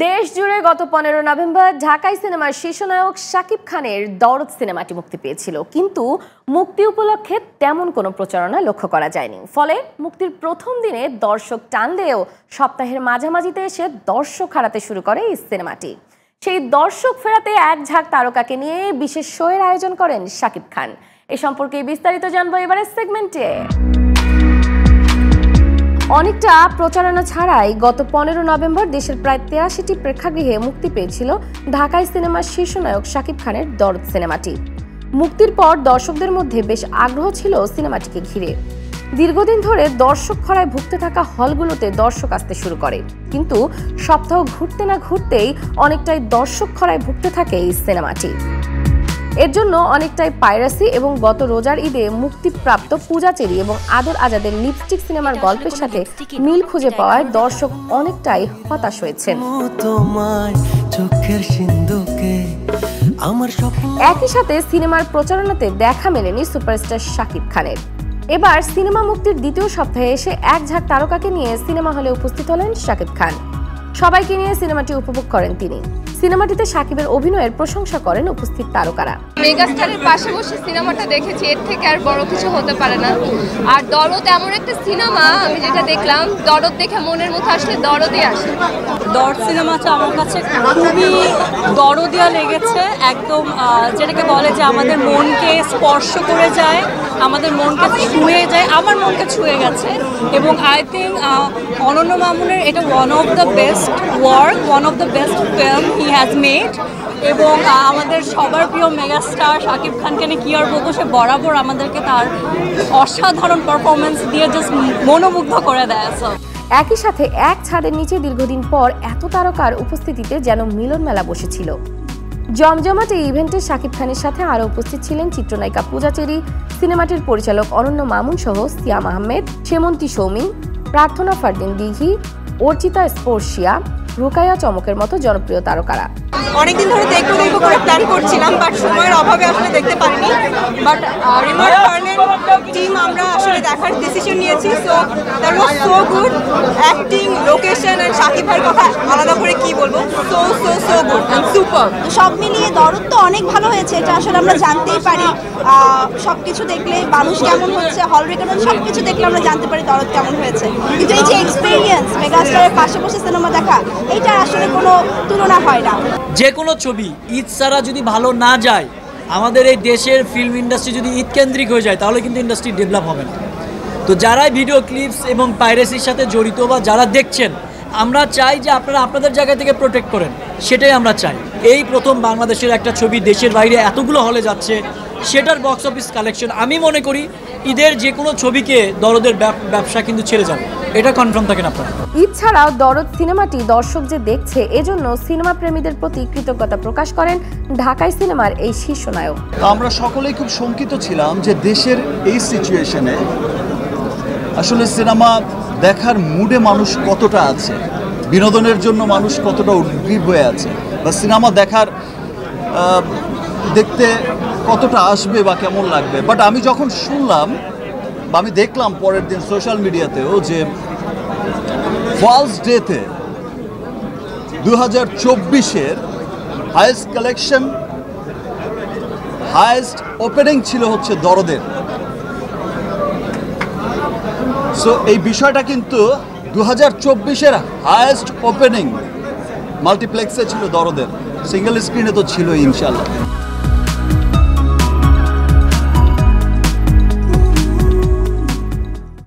দেশ জুড়ে গত 15 নভেম্বর ঢাকাই সিনেমার শীর্ষনায়ক শাকিব খানের দরদ সিনেমাটি মুক্তি পেয়েছিল, কিন্তু মুক্তি উপলক্ষে তেমন কোনো প্রচারণা লক্ষ্য করা যায়নি। ফলে মুক্তির প্রথম দিনে দর্শক টানলেও সপ্তাহের মাঝামাঝিতে এসে দর্শক হারাতে শুরু করে এই সিনেমাটি। সেই দর্শক ফেরাতে এক ঝাঁক তারকাকে নিয়ে বিশেষ শোয়ের আয়োজন করেন শাকিব খান। এ সম্পর্কে বিস্তারিত জানবো এবারের সেগমেন্টে। অনেকটা প্রচারণা ছাড়াই গত 15 নভেম্বর দেশের প্রায় 83টি প্রেক্ষাগৃহে মুক্তি পেয়েছিল ঢাকাই সিনেমার শীর্ষনায়ক শাকিব খানের দরদ সিনেমাটি। মুক্তির পর দর্শকদের মধ্যে বেশ আগ্রহ ছিল সিনেমাটিকে ঘিরে। দীর্ঘদিন ধরে দর্শক খরায় ভুগতে থাকা হলগুলোতে দর্শক আসতে শুরু করে, কিন্তু সপ্তাহ ঘুরতে না ঘুরতেই অনেকটাই দর্শক খরায় ভুগতে থাকে এই সিনেমাটি। এর জন্য অনেকটাই পাইরেসি এবং গত রোজার ঈদে মুক্তিপ্রাপ্ত পূজা চেরি এবং আদর আজাদের লিপস্টিক সিনেমার গল্পের সাথে মিল খুঁজে পাওয়ায় দর্শক অনেকটাই হতাশ হয়েছেন। একই সাথে সিনেমার প্রচারণাতে দেখা মেলেনি সুপারস্টার শাকিব খানের। এবার সিনেমা মুক্তির দ্বিতীয় সপ্তাহে এসে এক ঝাঁক তারকাকে নিয়ে সিনেমা হলে উপস্থিত হলেন শাকিব খান। সবাইকে নিয়ে সিনেমাটি উপভোগ করেন তিনি। সিনেমাটিতে শাকিবের অভিনয়ের প্রশংসা করেন উপস্থিত তারকারা। মেগাস্টারের পাশে বসে সিনেমাটা দেখেছি, এর থেকে আর বড় কিছু হতে পারে না। আর দরদ এমন একটা সিনেমা, আমি যেটা দেখলাম, দরদ দেখে মনের মধ্যে আসলে দরদই আসে। দরদ সিনেমাটা আমার কাছে খুবই দরদিয়া লেগেছে, একদম যেটাকে বলে যে আমাদের মনকে স্পর্শ করে যায়, আমাদের মনকে ছুঁয়ে যায়, আমার মনকে ছুঁয়ে গেছে। এবং আই থিঙ্ক অনন্য মামুনের এটা one of the best work, one of the best film he has made. এবং আমাদের সবার প্রিয় মেগাস্টার শাকিব খানকে নিয়ে কি আর বলবো, সে বরাবর আমাদেরকে তার অসাধারণ পারফরমেন্স দিয়ে জাস্ট মনোমুগ্ধ করে দেয়। একই সাথে এক ছাদের নিচে দীর্ঘদিন পর এত তারকার উপস্থিতিতে যেন মিলন মেলা বসেছিল। জমজমাট এই ইভেন্টে শাকিব খানের সাথে আরও উপস্থিত ছিলেন চিত্রনায়িকা পূজা চেরি, সিনেমাটির পরিচালক অনন্য মামুন সহ সিয়াম আহমেদ, সেমন্তী সৌমিন, প্রার্থনা ফারদিন দিঘি, অর্চিতা স্পর্শিয়া, রুকাইয়া চমকের মতো জনপ্রিয় তারকারা। অনেকদিন ধরে দেখবো করে প্ল্যান করছিলাম, বাট সময়ের অভাবে আসলে দেখতে পারিনি। বাট রিমোট ফার্নের টিম আমরা আসলে দেখার ডিসিশন নিয়েছি। So that was so good, acting, location and Shakib ভাইয়ের কথা আলাদা করে কি বলবো, so so so good and super. সব মিলিয়ে দরদ তো অনেক ভালো হয়েছে, এটা আসলে আমরা জানতেই পারি। সবকিছু দেখলে মানুষ কেমন হচ্ছে, হল রেকর্ড সবকিছু দেখলে আমরা জানতে পারি দরদ কেমন হয়েছে। কিন্তু এই যে এক্সপিরিয়েন্স মেগাস্টারের পাশে বসে সিনেমা দেখা, এইটা আসলে কোনো তুলনা হয় না। যে কোনো ছবি ঈদ ছাড়া যদি ভালো না যায়, আমাদের এই দেশের ফিল্ম ইন্ডাস্ট্রি যদি ঈদ কেন্দ্রিক হয়ে যায়, তাহলে কিন্তু ইন্ডাস্ট্রি ডেভেলপ হবে না। তো যারা ভিডিও ক্লিপস এবং পাইরেসির সাথে জড়িত বা যারা দেখছেন, আমরা চাই যে আপনারা আপনাদের জায়গা থেকে প্রোটেক্ট করেন, সেটাই আমরা চাই। এই প্রথম বাংলাদেশের একটা ছবি দেশের বাইরে এতগুলো হলে যাচ্ছে, সেটার বক্স অফিস কালেকশন, আমি মনে করি ঈদের যে কোনো ছবিকে দরদের ব্যবসা কিন্তু ছেড়ে যাবে, এটা কনফার্ম থাকেন আপনারা। ঈদ ছাড়াও দরদ সিনেমাটি দর্শক যে দেখছে, এজন্য সিনেমা প্রেমীদের প্রতি কৃতজ্ঞতা প্রকাশ করেন ঢাকাই সিনেমার এই শীর্ষনায়ক। আমরা সকলেই খুব শঙ্কিত ছিলাম যে দেশের এই সিচুয়েশনে আসলে সিনেমা দেখার মুডে মানুষ কতটা আছে, বিনোদনের জন্য মানুষ কতটা উদ্গ্রীব হয়ে আছে, বা সিনেমা দেখতে কতটা আসবে বা কেমন লাগবে। বাট আমি যখন শুনলাম বা আমি দেখলাম পরের দিন সোশ্যাল মিডিয়াতেও যে ফার্স্ট ডেতে 2024-এর হাইয়েস্ট কালেকশন, হাইয়েস্ট ওপেনিং ছিল হচ্ছে দরদের। সো এই বিষয়টা কিন্তু 2024-এর হাইয়েস্ট ওপেনিং মাল্টিপ্লেক্সে ছিল দরদের, সিঙ্গেল স্ক্রিনে তো ছিল ইনশাল্লাহ।